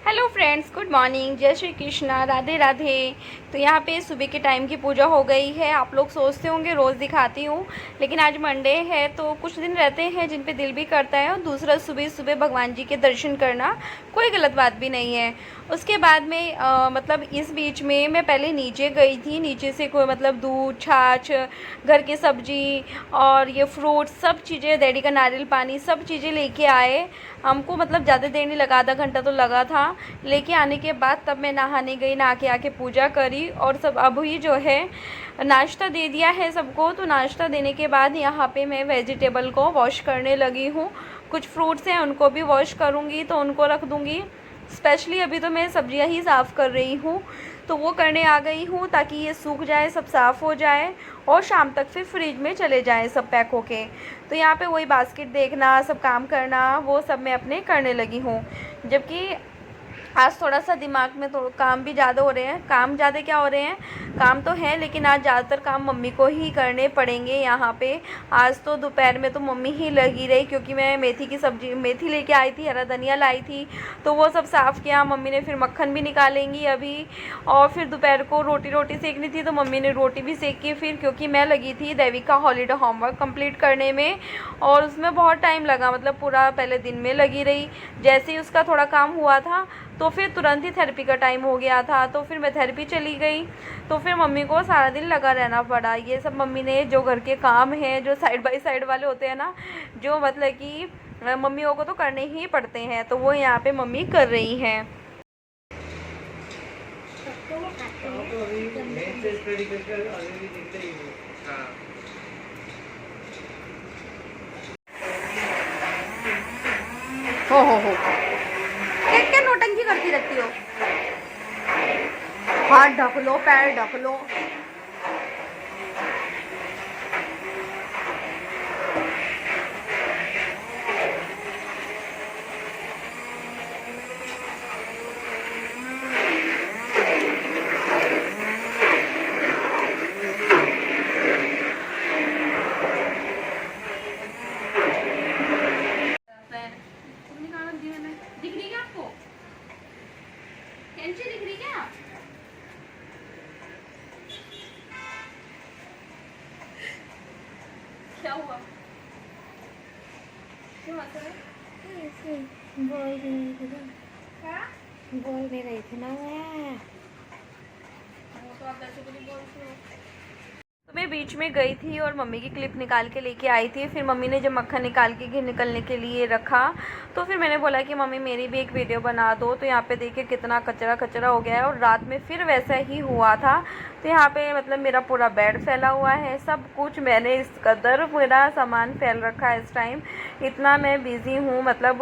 Hello friends, good morning, जय श्री कृष्णा, राधे राधे। तो यहाँ पे सुबह के टाइम की पूजा हो गई है। आप लोग सोचते होंगे रोज़ दिखाती हूँ, लेकिन आज मंडे है तो कुछ दिन रहते हैं जिन पे दिल भी करता है, और दूसरा सुबह सुबह भगवान जी के दर्शन करना कोई गलत बात भी नहीं है। उसके बाद में मतलब इस बीच में मैं पहले नीचे गई थी। नीचे से कोई मतलब दूध, छाछ, घर की सब्जी और ये फ्रूट, सब चीज़ें, डैडी का नारियल पानी, सब चीज़ें लेके आए। हमको मतलब ज़्यादा देर नहीं लगा, आधा घंटा तो लगा था। लेके आने के बाद तब मैं नहाने गई, नहा के आके पूजा करी और सब अभी जो है नाश्ता दे दिया है सबको। तो नाश्ता देने के बाद यहाँ पे मैं वेजिटेबल को वॉश करने लगी हूँ। कुछ फ्रूट्स हैं उनको भी वॉश करूँगी, तो उनको रख दूँगी। स्पेशली अभी तो मैं सब्जियां ही साफ़ कर रही हूँ, तो वो करने आ गई हूँ ताकि ये सूख जाए, सब साफ़ हो जाए और शाम तक फिर फ्रिज में चले जाए सब पैक होके। तो यहाँ पे वही बास्केट देखना, सब काम करना, वो सब मैं अपने करने लगी हूँ। जबकि आज थोड़ा सा दिमाग में तो काम भी ज़्यादा हो रहे हैं। काम ज़्यादा क्या हो रहे हैं, काम तो है, लेकिन आज ज़्यादातर काम मम्मी को ही करने पड़ेंगे यहाँ पे। आज तो दोपहर में तो मम्मी ही लगी रही, क्योंकि मैं मेथी की सब्जी, मेथी लेके आई थी, हरा धनिया लाई थी, तो वो सब साफ़ किया मम्मी ने। फिर मक्खन भी निकालेंगी अभी, और फिर दोपहर को रोटी सेकनी थी, तो मम्मी ने रोटी भी सेकी फिर, क्योंकि मैं लगी थी देविका का हॉलीडे होमवर्क कंप्लीट करने में, और उसमें बहुत टाइम लगा, मतलब पूरा पहले दिन में लगी रही। जैसे ही उसका थोड़ा काम हुआ था तो फिर तुरंत ही थेरेपी का टाइम हो गया था, तो फिर मैं थेरेपी चली गई। तो फिर मम्मी को सारा दिन लगा रहना पड़ा। ये सब मम्मी ने जो घर के काम हैं, जो साइड बाय साइड वाले होते हैं ना, जो मतलब कि मम्मियों को तो करने ही पड़ते हैं, तो वो यहाँ पे मम्मी कर रही हैं। हो क्या क्या नौटंकी करती रहती हो। हाथ ढक लो, पैर ढक लो। दिख रही है आपको? कैंची दिख रही क्या? क्या हुआ? क्यों हंस रहे? बोल नहीं रही थी ना मैं। वो तो आप ऐसे भी नहीं बोलते हो। तो मैं बीच में गई थी और मम्मी की क्लिप निकाल के लेके आई थी। फिर मम्मी ने जब मक्खन निकाल के घी निकलने के लिए रखा, तो फिर मैंने बोला कि मम्मी मेरी भी एक वीडियो बना दो। तो यहाँ पे देखिए कितना कचरा कचरा हो गया है, और रात में फिर वैसा ही हुआ था। तो यहाँ पे मतलब मेरा पूरा बेड फैला हुआ है, सब कुछ मैंने इस कदर मेरा सामान फैल रखा है इस टाइम। इतना मैं बिज़ी हूँ, मतलब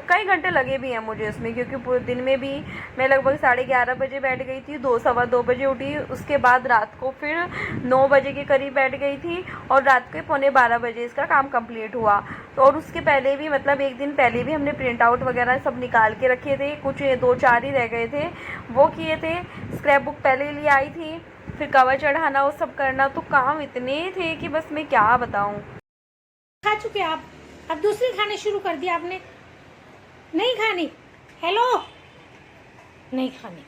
कई घंटे लगे भी हैं मुझे इसमें, क्योंकि पूरे दिन में भी मैं लगभग 11:30 बजे बैठ गई थी, 2 सवा 2 बजे उठी। उसके बाद रात को फिर 9 बजे के करीब बैठ गई थी, और रात के पौने 12 बजे इसका काम कंप्लीट हुआ। तो और उसके पहले भी, मतलब एक दिन पहले भी हमने प्रिंट आउट वगैरह सब निकाल के रखे थे, कुछ 2-4 ही रह गए थे, वो किए थे। स्क्रैप बुक पहले लिए आई थी, फिर कवर चढ़ाना, वो सब करना, तो काम इतने थे कि बस मैं क्या बताऊँ। खा चुके आप, अब दूसरी खाने शुरू कर दिया आपने। नहीं खानी? हेलो, नहीं खानी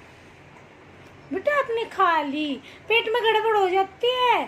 बेटा, आपने खा ली, पेट में गड़बड़ हो जाती है।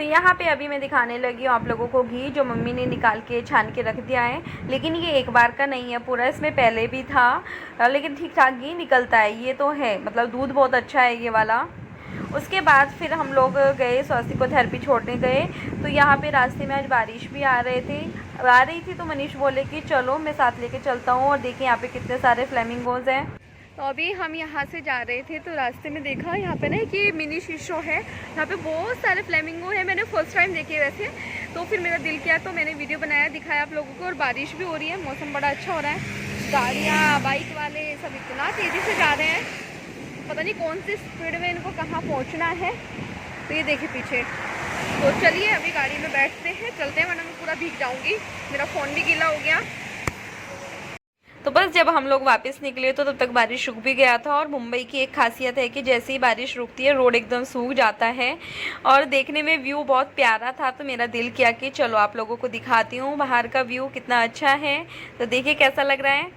यहाँ पे अभी मैं दिखाने लगी हूँ आप लोगों को घी, जो मम्मी ने निकाल के छान के रख दिया है। लेकिन ये एक बार का नहीं है पूरा, इसमें पहले भी था, लेकिन ठीक ठाक घी निकलता है, ये तो है, मतलब दूध बहुत अच्छा है ये वाला। उसके बाद फिर हम लोग गए, स्वास्थ्य को थेरेपी छोड़ने गए। तो यहाँ पे रास्ते में आज बारिश भी आ रही थी, तो मनीष बोले कि चलो मैं साथ लेके चलता हूँ। और देखिए यहाँ पे कितने सारे फ्लेमिंगोज हैं। तो अभी हम यहाँ से जा रहे थे, तो रास्ते में देखा यहाँ पे ना कि मिनी शीशो है, यहाँ पे बहुत सारे फ्लेमिंगो है। मैंने फर्स्ट टाइम देखे वैसे, तो फिर मेरा दिल किया तो मैंने वीडियो बनाया, दिखाया आप लोगों को। और बारिश भी हो रही है, मौसम बड़ा अच्छा हो रहा है। गाड़ियाँ, बाइक वाले सब इतना तेज़ी से जा रहे हैं, पता नहीं कौन सी स्पीड में इनको कहाँ पहुँचना है। तो ये देखिए पीछे। तो चलिए अभी गाड़ी में बैठते हैं, चलते हैं, वरना मैं पूरा भीग जाऊँगी, मेरा फ़ोन भी गीला हो गया। तो बस जब हम लोग वापस निकले तो तब तक बारिश रुक भी गया था। और मुंबई की एक खासियत है कि जैसे ही बारिश रुकती है रोड एकदम सूख जाता है और देखने में व्यू बहुत प्यारा था। तो मेरा दिल किया कि चलो आप लोगों को दिखाती हूँ बाहर का व्यू कितना अच्छा है। तो देखिए कैसा लग रहा है।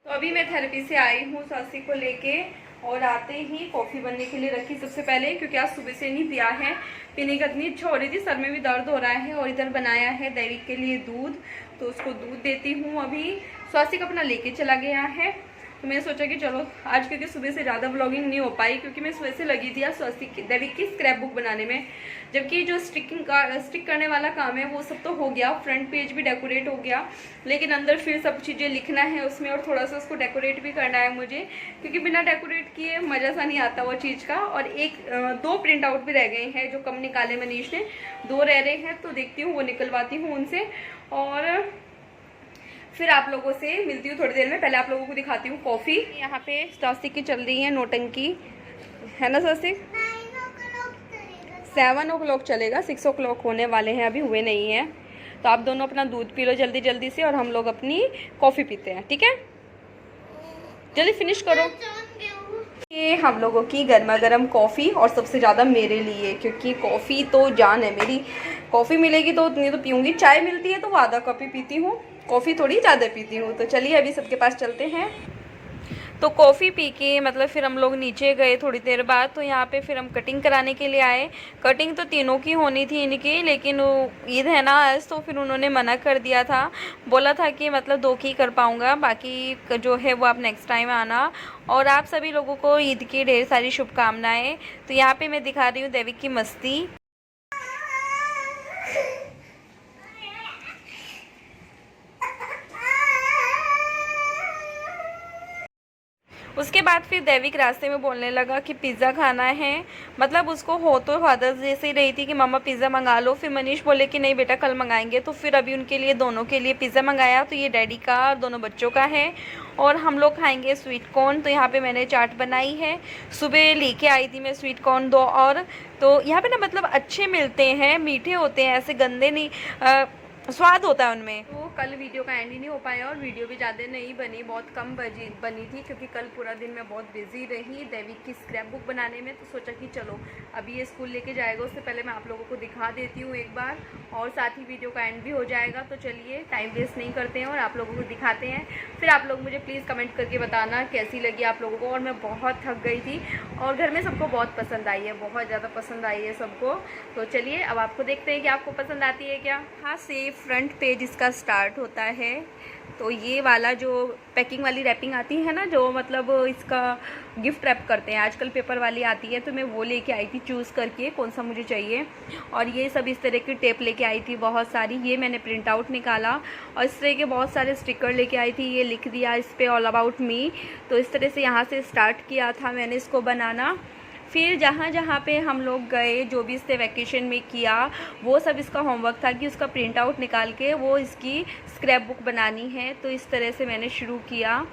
तो अभी मैं थेरेपी से आई हूँ सासी को लेके, और आते ही कॉफ़ी बनने के लिए रखी सबसे पहले, क्योंकि आज सुबह से नहीं पिया है, पीने की इतनी इच्छा हो रही थी, सर में भी दर्द हो रहा है। और इधर बनाया है दैविक के लिए दूध, तो उसको दूध देती हूँ। अभी स्वास्तिक अपना लेके चला गया है, तो मैंने सोचा कि चलो आज, क्योंकि सुबह से ज़्यादा व्लॉगिंग नहीं हो पाई, क्योंकि मैं सुबह से लगी थी आज स्वास्तिक दैविक की स्क्रैप बुक बनाने में। जबकि जो स्टिक करने वाला काम है वो सब तो हो गया, फ्रंट पेज भी डेकोरेट हो गया, लेकिन अंदर फिर सब चीज़ें लिखना है उसमें, और थोड़ा सा उसको डेकोरेट भी करना है मुझे, क्योंकि बिना डेकोरेट किए मज़ा सा नहीं आता वो चीज़ का। और दो प्रिंट आउट भी रह गए हैं जो कम निकाले मनीष ने, 2 रह रहे हैं, तो देखती हूँ वो निकलवाती हूँ उनसे, और फिर आप लोगों से मिलती हूँ थोड़ी देर में। पहले आप लोगों को दिखाती हूँ कॉफ़ी। यहाँ पे स्वास्तिक की चल रही है नोटंकी, है ना स्वास्तिक? 7 o'clock चलेगा, 6 o'clock होने वाले हैं, अभी हुए नहीं हैं। तो आप दोनों अपना दूध पी लो जल्दी जल्दी से, और हम लोग अपनी कॉफ़ी पीते हैं, ठीक है? जल्दी फिनिश करो। ये हम लोगों की गर्मा गर्म कॉफ़ी, और सबसे ज़्यादा मेरे लिए, क्योंकि कॉफ़ी तो जान है मेरी। कॉफ़ी मिलेगी तो उतनी तो पीऊँगी, चाय मिलती है तो वो आधा कप ही पीती हूँ, कॉफ़ी थोड़ी ज़्यादा पीती हूँ। तो चलिए अभी सबके पास चलते हैं। तो कॉफ़ी पी के मतलब फिर हम लोग नीचे गए थोड़ी देर बाद। तो यहाँ पे फिर हम कटिंग कराने के लिए आए। कटिंग तो तीनों की होनी थी इनकी, लेकिन ईद है ना आज, तो फिर उन्होंने मना कर दिया था, बोला था कि मतलब 2 की कर पाऊँगा, बाकी जो है वो आप नेक्स्ट टाइम आना। और आप सभी लोगों को ईद की ढेर सारी शुभकामनाएँ। तो यहाँ पर मैं दिखा रही हूँ दैविक की मस्ती। उसके बाद फिर दैविक रास्ते में बोलने लगा कि पिज़्ज़ा खाना है, मतलब उसको हो तो फादर्स डे से ही रही थी कि मम्मा पिज़्ज़ा मंगा लो। फिर मनीष बोले कि नहीं बेटा कल मंगाएंगे, तो फिर अभी उनके लिए दोनों के लिए पिज़्ज़ा मंगाया। तो ये डैडी का और दोनों बच्चों का है, और हम लोग खाएंगे स्वीट कॉर्न। तो यहाँ पे मैंने चाट बनाई है, सुबह लेके आई थी मैं स्वीट कॉर्न 2, और तो यहाँ पे ना मतलब अच्छे मिलते हैं, मीठे होते हैं, ऐसे गंदे नहीं, स्वाद होता है उनमें। तो कल वीडियो का एंड ही नहीं हो पाया, और वीडियो भी ज़्यादा नहीं बनी, बहुत कम बनी थी, क्योंकि कल पूरा दिन मैं बहुत बिजी रही दैविक की स्क्रैप बुक बनाने में। तो सोचा कि चलो अभी ये स्कूल लेके जाएगा, उससे पहले मैं आप लोगों को दिखा देती हूँ एक बार, और साथ ही वीडियो का एंड भी हो जाएगा। तो चलिए टाइम वेस्ट नहीं करते हैं और आप लोगों को दिखाते हैं। फिर आप लोग मुझे प्लीज़ कमेंट करके बताना कैसी लगी आप लोगों को। और मैं बहुत थक गई थी, और घर में सबको बहुत पसंद आई है, बहुत ज़्यादा पसंद आई है सबको। तो चलिए अब आपको देखते हैं कि आपको पसंद आती है क्या। हाँ, से फ्रंट पेज इसका स्टार्ट होता है। तो ये वाला जो पैकिंग वाली रैपिंग आती है ना, जो मतलब इसका गिफ्ट रैप करते हैं, आजकल पेपर वाली आती है, तो मैं वो लेके आई थी चूज़ करके कौन सा मुझे चाहिए। और ये सब इस तरह की टेप लेके आई थी बहुत सारी, ये मैंने प्रिंट आउट निकाला। और इस तरह के बहुत सारे स्टिकर लेके आई थी, ये लिख दिया इस पर ऑल अबाउट मी। तो इस तरह से यहाँ से स्टार्ट किया था मैंने इसको बनाना। फिर जहाँ जहाँ पे हम लोग गए, जो भी इससे वैकेशन में किया, वो सब इसका होमवर्क था कि उसका प्रिंट आउट निकाल के वो इसकी स्क्रैप बुक बनानी है। तो इस तरह से मैंने शुरू किया,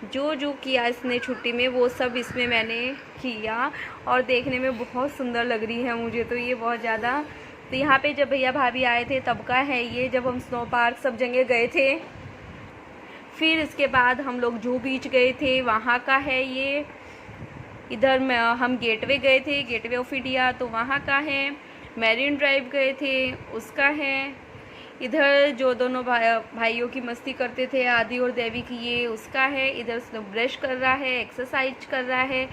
जो जो किया इसने छुट्टी में वो सब इसमें मैंने किया, और देखने में बहुत सुंदर लग रही है मुझे तो ये बहुत ज़्यादा। तो यहाँ पे जब भैया भाभी आए थे तब का है ये, जब हम स्नो पार्क सब जगह गए थे। फिर इसके बाद हम लोग जूहू बीच गए थे, वहाँ का है ये। इधर हम गेटवे गए थे, गेटवे ऑफ इंडिया, तो वहाँ का है। मैरिन ड्राइव गए थे, उसका है। इधर जो दोनों भाइयों की मस्ती करते थे, आदि और देवी की, ये उसका है। इधर ब्रश कर रहा है, एक्सरसाइज कर रहा है।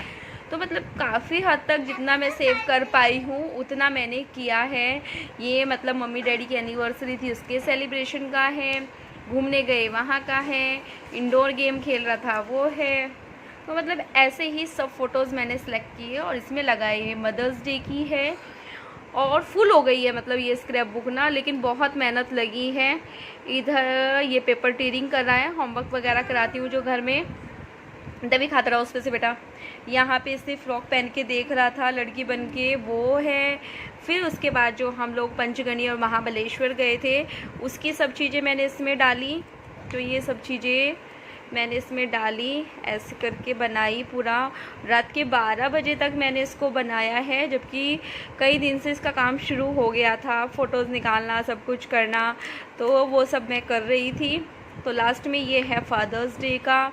तो मतलब काफ़ी हद तक जितना मैं सेव कर पाई हूँ उतना मैंने किया है। ये मतलब मम्मी डैडी की एनिवर्सरी थी, उसके सेलिब्रेशन का है। घूमने गए वहाँ का है। इंडोर गेम खेल रहा था वो है। तो मतलब ऐसे ही सब फ़ोटोज़ मैंने सेलेक्ट किए और इसमें लगाए। ये मदर्स डे की है, और फुल हो गई है मतलब ये स्क्रैप बुक ना, लेकिन बहुत मेहनत लगी है। इधर ये पेपर टीयरिंग कर रहा है, होमवर्क वगैरह कराती हूँ जो घर में। दबी खाता रहा उस पे से बेटा। यहाँ पे इसने फ्रॉक पहन के देख रहा था लड़की बन के, वो है। फिर उसके बाद जो हम लोग पंचगनी और महाबलेश्वर गए थे, उसकी सब चीज़ें मैंने इसमें डाली। तो ये सब चीज़ें मैंने इसमें डाली, ऐसे करके बनाई। पूरा रात के 12 बजे तक मैंने इसको बनाया है, जबकि कई दिन से इसका काम शुरू हो गया था, फ़ोटोज़ निकालना, सब कुछ करना, तो वो सब मैं कर रही थी। तो लास्ट में ये है फादर्स डे का।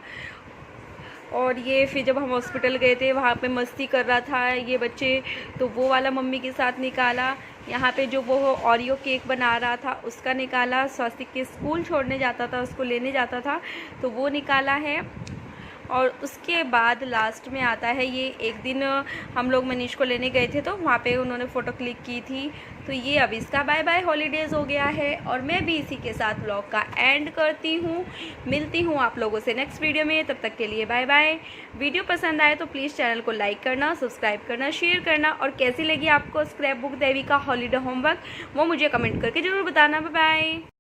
और ये फिर जब हम हॉस्पिटल गए थे वहाँ पे मस्ती कर रहा था ये बच्चे, तो वो वाला मम्मी के साथ निकाला। यहाँ पे जो वो ओरियो केक बना रहा था उसका निकाला। स्वास्तिक के स्कूल छोड़ने जाता था, उसको लेने जाता था, तो वो निकाला है। और उसके बाद लास्ट में आता है ये, एक दिन हम लोग मनीष को लेने गए थे तो वहाँ पे उन्होंने फ़ोटो क्लिक की थी। तो ये अब इसका बाय बाय हॉलीडेज़ हो गया है और मैं भी इसी के साथ व्लॉग का एंड करती हूँ। मिलती हूँ आप लोगों से नेक्स्ट वीडियो में, तब तक के लिए बाय बाय। वीडियो पसंद आए तो प्लीज़ चैनल को लाइक करना, सब्सक्राइब करना, शेयर करना, और कैसी लगी आपको स्क्रैप बुक देवी का हॉलीडे होमवर्क वो मुझे कमेंट करके ज़रूर बताना। Bye bye.